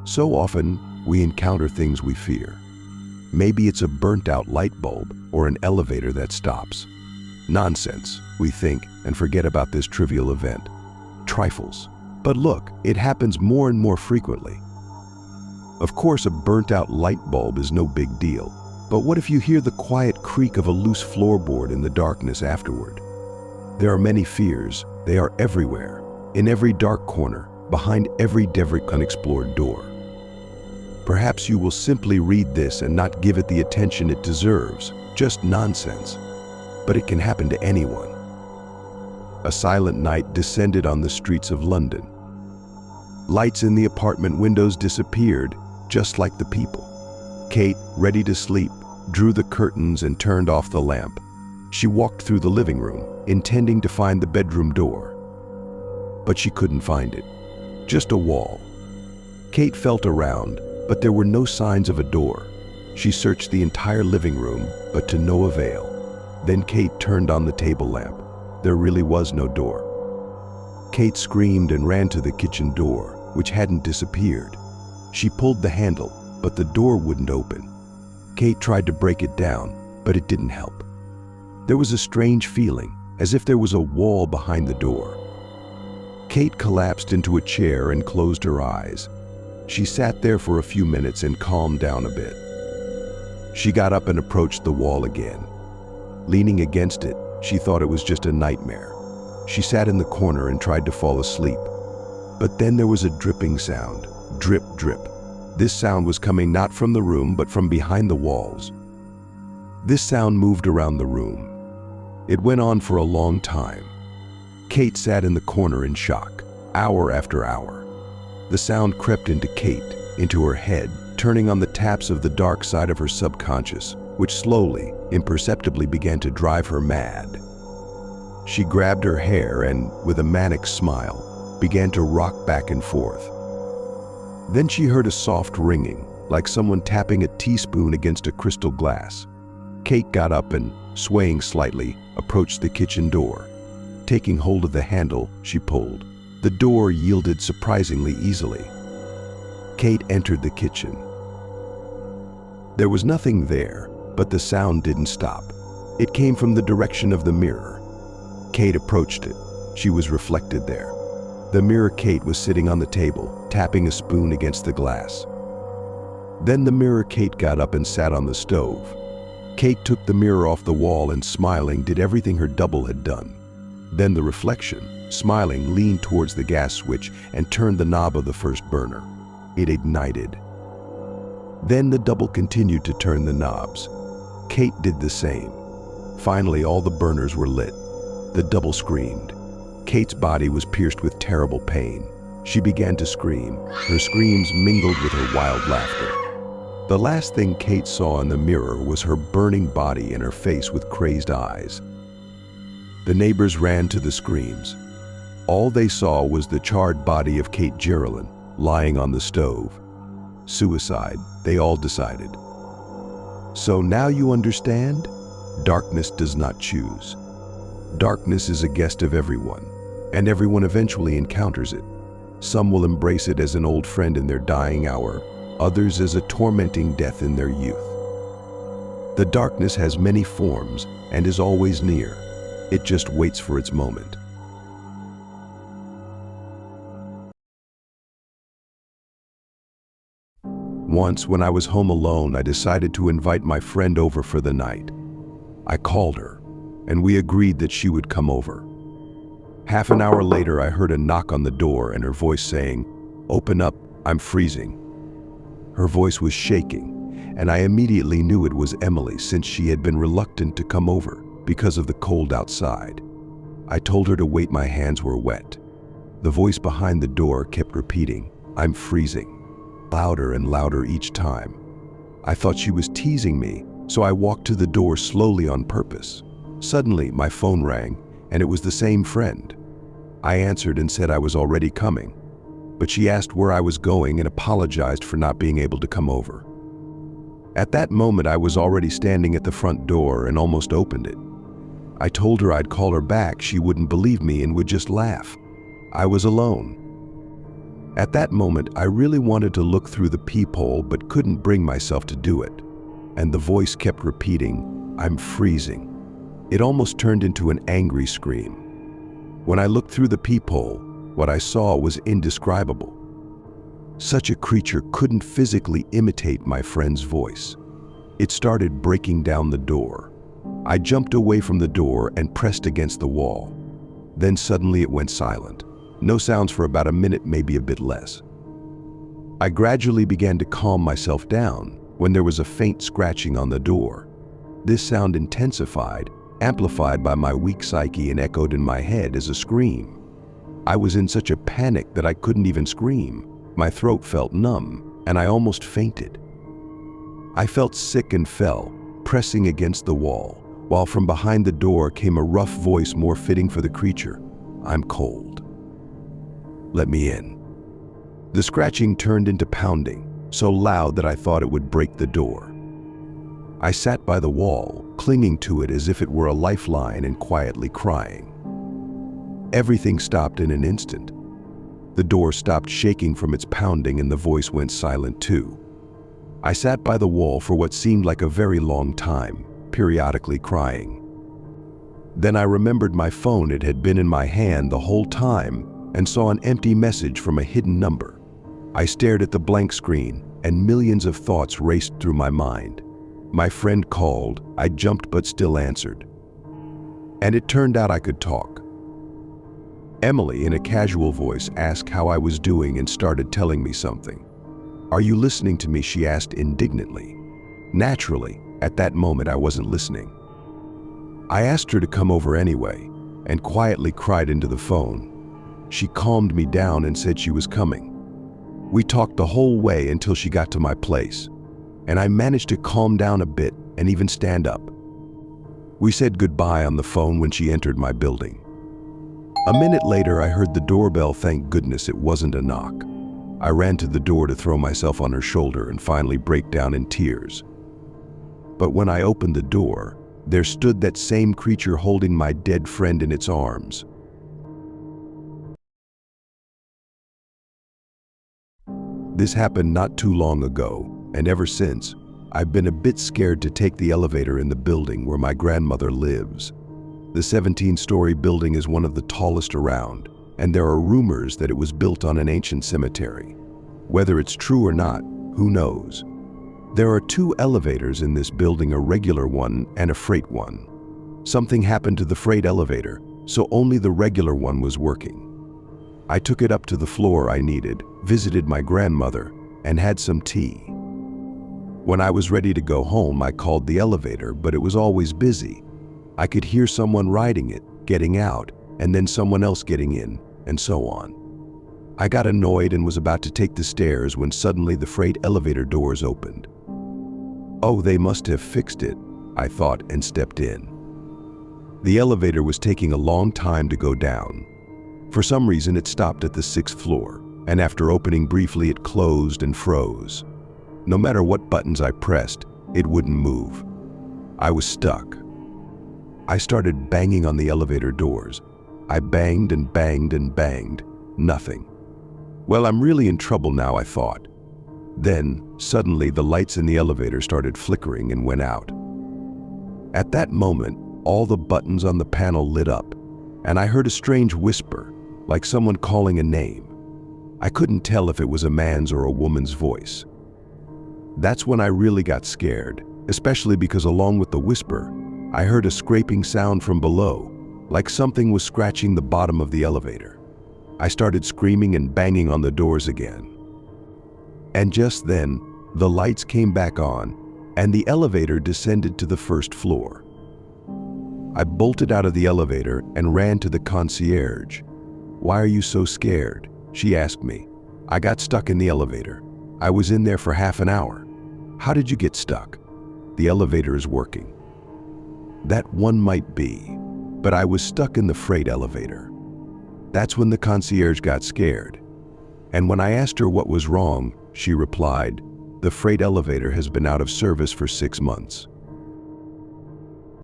So often, we encounter things we fear. Maybe it's a burnt-out light bulb or an elevator that stops. Nonsense, we think, and forget about this trivial event. Trifles. But look, it happens more and more frequently. Of course, a burnt-out light bulb is no big deal. But what if you hear the quiet creak of a loose floorboard in the darkness afterward? There are many fears. They are everywhere, in every dark corner, behind every unexplored door. Perhaps you will simply read this and not give it the attention it deserves, just nonsense. But it can happen to anyone. A silent night descended on the streets of London. Lights in the apartment windows disappeared, just like the people. Kate, ready to sleep, drew the curtains and turned off the lamp. She walked through the living room, intending to find the bedroom door. But she couldn't find it. Just a wall. Kate felt around, but there were no signs of a door. She searched the entire living room, but to no avail. Then Kate turned on the table lamp. There really was no door. Kate screamed and ran to the kitchen door, which hadn't disappeared. She pulled the handle, but the door wouldn't open. Kate tried to break it down, but it didn't help. There was a strange feeling, as if there was a wall behind the door. Kate collapsed into a chair and closed her eyes. She sat there for a few minutes and calmed down a bit. She got up and approached the wall again. Leaning against it, she thought it was just a nightmare. She sat in the corner and tried to fall asleep. But then there was a dripping sound. Drip, drip. This sound was coming not from the room, but from behind the walls. This sound moved around the room. It went on for a long time. Kate sat in the corner in shock, hour after hour. The sound crept into Kate, into her head, turning on the taps of the dark side of her subconscious, which slowly, imperceptibly began to drive her mad. She grabbed her hair and, with a manic smile, began to rock back and forth. Then she heard a soft ringing, like someone tapping a teaspoon against a crystal glass. Kate got up and, swaying slightly, approached the kitchen door. Taking hold of the handle, she pulled. The door yielded surprisingly easily. Kate entered the kitchen. There was nothing there, but the sound didn't stop. It came from the direction of the mirror. Kate approached it. She was reflected there. The mirror Kate was sitting on the table, tapping a spoon against the glass. Then the mirror Kate got up and sat on the stove. Kate took the mirror off the wall and, smiling, did everything her double had done. Then the reflection, smiling, leaned towards the gas switch and turned the knob of the first burner. It ignited. Then the double continued to turn the knobs. Kate did the same. Finally, all the burners were lit. The double screamed. Kate's body was pierced with terrible pain. She began to scream. Her screams mingled with her wild laughter. The last thing Kate saw in the mirror was her burning body and her face with crazed eyes. The neighbors ran to the screams. All they saw was the charred body of Kate Geraldine lying on the stove. Suicide, they all decided. So now you understand? Darkness does not choose. Darkness is a guest of everyone, and everyone eventually encounters it. Some will embrace it as an old friend in their dying hour, others as a tormenting death in their youth. The darkness has many forms and is always near. It just waits for its moment. Once, when I was home alone, I decided to invite my friend over for the night. I called her, and we agreed that she would come over. Half an hour later, I heard a knock on the door and her voice saying, "Open up, I'm freezing." Her voice was shaking, and I immediately knew it was Emily, since she had been reluctant to come over because of the cold outside. I told her to wait, my hands were wet. The voice behind the door kept repeating, "I'm freezing," louder and louder each time. I thought she was teasing me, so I walked to the door slowly on purpose. Suddenly, my phone rang, and it was the same friend. I answered and said I was already coming, but she asked where I was going and apologized for not being able to come over. At that moment, I was already standing at the front door and almost opened it. I told her I'd call her back. She wouldn't believe me and would just laugh. I was alone. At that moment, I really wanted to look through the peephole but couldn't bring myself to do it. And the voice kept repeating, "I'm freezing." It almost turned into an angry scream. When I looked through the peephole, what I saw was indescribable. Such a creature couldn't physically imitate my friend's voice. It started breaking down the door. I jumped away from the door and pressed against the wall. Then suddenly it went silent. No sounds for about a minute, maybe a bit less. I gradually began to calm myself down when there was a faint scratching on the door. This sound intensified, amplified by my weak psyche, and echoed in my head as a scream. I was in such a panic that I couldn't even scream. My throat felt numb, and I almost fainted. I felt sick and fell, pressing against the wall, while from behind the door came a rough voice more fitting for the creature. "I'm cold. Let me in." The scratching turned into pounding, so loud that I thought it would break the door. I sat by the wall, clinging to it as if it were a lifeline and quietly crying. Everything stopped in an instant. The door stopped shaking from its pounding and the voice went silent too. I sat by the wall for what seemed like a very long time, periodically crying. Then I remembered my phone. It had been in my hand the whole time, and saw an empty message from a hidden number. I stared at the blank screen, and millions of thoughts raced through my mind. My friend called. I jumped but still answered. And it turned out I could talk. Emily, in a casual voice, asked how I was doing and started telling me something. "Are you listening to me?" she asked indignantly. Naturally, at that moment I wasn't listening. I asked her to come over anyway, and quietly cried into the phone. She calmed me down and said she was coming. We talked the whole way until she got to my place, and I managed to calm down a bit and even stand up. We said goodbye on the phone when she entered my building. A minute later, I heard the doorbell. Thank goodness it wasn't a knock. I ran to the door to throw myself on her shoulder and finally break down in tears. But when I opened the door, there stood that same creature holding my dead friend in its arms. This happened not too long ago, and ever since, I've been a bit scared to take the elevator in the building where my grandmother lives. The 17-story building is one of the tallest around, and there are rumors that it was built on an ancient cemetery. Whether it's true or not, who knows? There are two elevators in this building, a regular one and a freight one. Something happened to the freight elevator, so only the regular one was working. I took it up to the floor I needed, visited my grandmother, and had some tea. When I was ready to go home, I called the elevator, but it was always busy. I could hear someone riding it, getting out, and then someone else getting in, and so on. I got annoyed and was about to take the stairs when suddenly the freight elevator doors opened. Oh, they must have fixed it, I thought, and stepped in. The elevator was taking a long time to go down. For some reason, it stopped at the 6th floor, and after opening briefly, it closed and froze. No matter what buttons I pressed, it wouldn't move. I was stuck. I started banging on the elevator doors. I banged and banged and banged. Nothing. Well, I'm really in trouble now, I thought. Then, suddenly, the lights in the elevator started flickering and went out. At that moment, all the buttons on the panel lit up, and I heard a strange whisper, like someone calling a name. I couldn't tell if it was a man's or a woman's voice. That's when I really got scared, especially because along with the whisper, I heard a scraping sound from below, like something was scratching the bottom of the elevator. I started screaming and banging on the doors again. And just then, the lights came back on, and the elevator descended to the 1st floor. I bolted out of the elevator and ran to the concierge. "Why are you so scared?" she asked me. "I got stuck in the elevator. I was in there for half an hour." "How did you get stuck?" "The elevator is working." That one might be, but I was stuck in the freight elevator. That's when the concierge got scared. And when I asked her what was wrong, she replied, "The freight elevator has been out of service for 6 months."